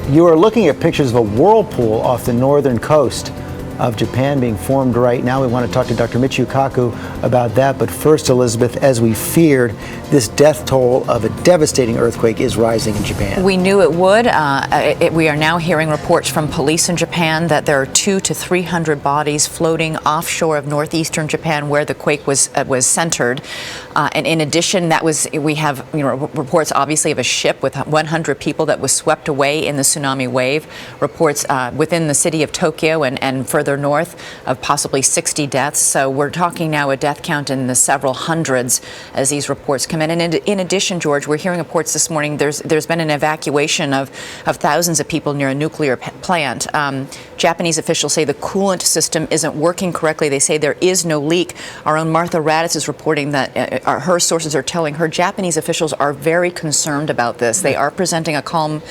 You are looking at pictures of a whirlpool off the northern coast of Japan being formed right now. We want to talk to Dr. Michio Kaku about that. But first, Elizabeth, as we feared, this death toll of a devastating earthquake is rising in Japan. We knew it would. We are now hearing reports from police in Japan that there are 200 to 300 bodies floating offshore of northeastern Japan where the quake was centered. And in addition, we have reports obviously of a ship with 100 people that was swept away in the tsunami wave. Reports within the city of Tokyo and further north of possibly 60 deaths. So we're talking now a death count in the several hundreds as these reports come in. And in addition, George, we're hearing reports this morning there's been an evacuation of thousands of people near a nuclear plant. Japanese officials say the coolant system isn't working correctly. They say there is no leak. Our own Martha Raddatz is reporting that her sources are telling her Japanese officials are very concerned about this. They are presenting a calm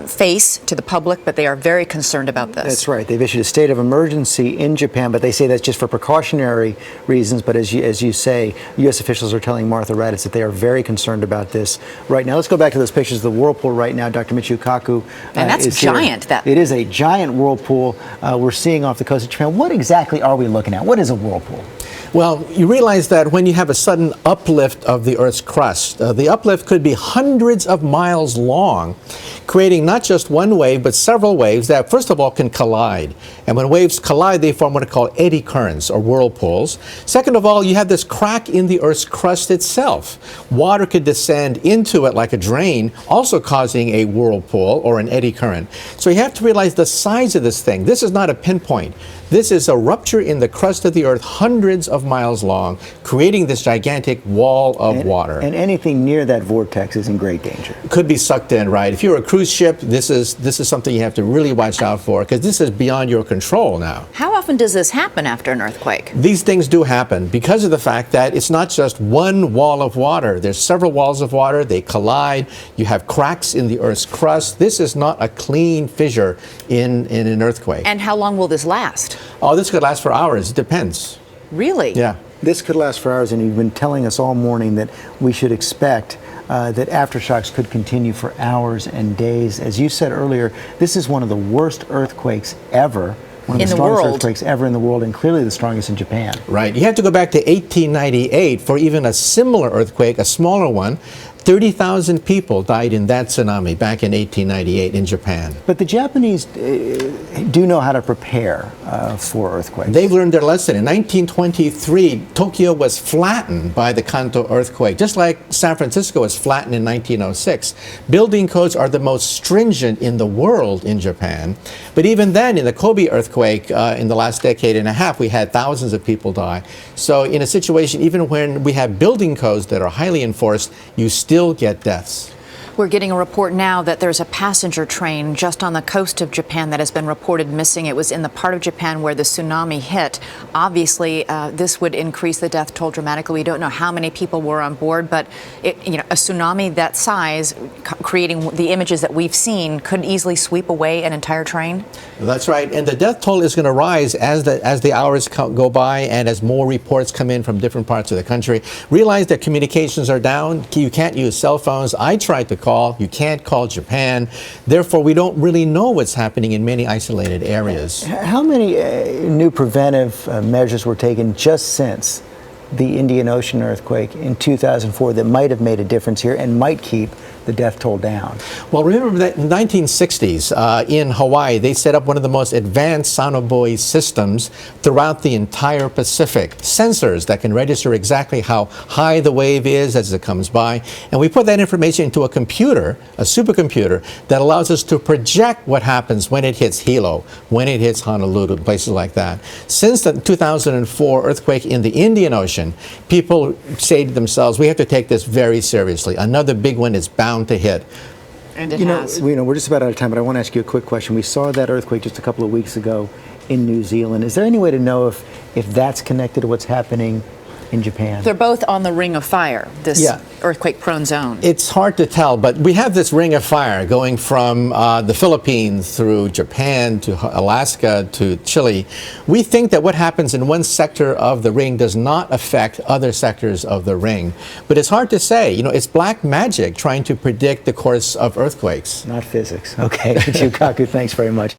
face to the public, but they are very concerned about this. That's right. They've issued a state of emergency in Japan, but they say that's just for precautionary reasons. But as you say, U.S. officials are telling Martha Raddatz that they are very concerned about this right now. Let's go back to those pictures of the whirlpool right now. Dr. Michio Kaku and that's giant. It is a giant whirlpool we're seeing off the coast of Japan. What exactly are we looking at? What is a whirlpool? Well, you realize that when you have a sudden uplift of the Earth's crust, the uplift could be hundreds of miles long, creating not just one wave, but several waves that, first of all, can collide. And when waves collide, they form what are called eddy currents, or whirlpools. Second of all, you have this crack in the Earth's crust itself. Water could descend into it like a drain, also causing a whirlpool or an eddy current. So you have to realize the size of this thing. This is not a pinpoint. This is a rupture in the crust of the Earth, hundreds of miles long, creating this gigantic wall of water. And anything near that vortex is in great danger. Could be sucked in, right? If you're a cruise ship, this is something you have to really watch out for, because this is beyond your control now. How often does this happen after an earthquake? These things do happen because of the fact that it's not just one wall of water. There's several walls of water. They collide. You have cracks in the Earth's crust. This is not a clean fissure in an earthquake. And how long will this last? Oh, this could last for hours. It depends. Really? Yeah. This could last for hours, and you've been telling us all morning that we should expect that aftershocks could continue for hours and days. As you said earlier, this is one of the worst earthquakes ever. One of the strongest earthquakes ever in the world, and clearly the strongest in Japan. Right. You have to go back to 1898 for even a similar earthquake, a smaller one. 30,000 people died in that tsunami back in 1898 in Japan. But the Japanese do know how to prepare for earthquakes. They've learned their lesson. In 1923, Tokyo was flattened by the Kanto earthquake, just like San Francisco was flattened in 1906. Building codes are the most stringent in the world in Japan. But even then, in the Kobe earthquake in the last decade and a half, we had thousands of people die. So in a situation, even when we have building codes that are highly enforced, you still get deaths. We're getting a report now that there's a passenger train just on the coast of Japan that has been reported missing. It was in the part of Japan where the tsunami hit. Obviously, this would increase the death toll dramatically. We don't know how many people were on board, but a tsunami that size, creating the images that we've seen, could easily sweep away an entire train. That's right, and the death toll is going to rise as the hours go by and as more reports come in from different parts of the country. Realize that communications are down. You can't use cell phones. I tried to call. You can't call Japan. Therefore, we don't really know what's happening in many isolated areas. How many new preventive measures were taken just since the Indian Ocean earthquake in 2004 that might have made a difference here and might keep the death toll down? Well, remember that in the 1960s in Hawaii, they set up one of the most advanced sonobuoy systems throughout the entire Pacific. Sensors that can register exactly how high the wave is as it comes by. And we put that information into a computer, a supercomputer, that allows us to project what happens when it hits Hilo, when it hits Honolulu, places like that. Since the 2004 earthquake in the Indian Ocean, people say to themselves, we have to take this very seriously. Another big one is bound to hit. And it has. We're just about out of time, but I want to ask you a quick question. We saw that earthquake just a couple of weeks ago in New Zealand. Is there any way to know if that's connected to what's happening in Japan? They're both on the Ring of Fire, this Yeah. earthquake-prone zone. It's hard to tell, but we have this ring of fire going from the Philippines through Japan to Alaska to Chile. We think that what happens in one sector of the ring does not affect other sectors of the ring. But it's hard to say. You know, it's black magic trying to predict the course of earthquakes. Not physics. Okay, Chukaku, thanks very much.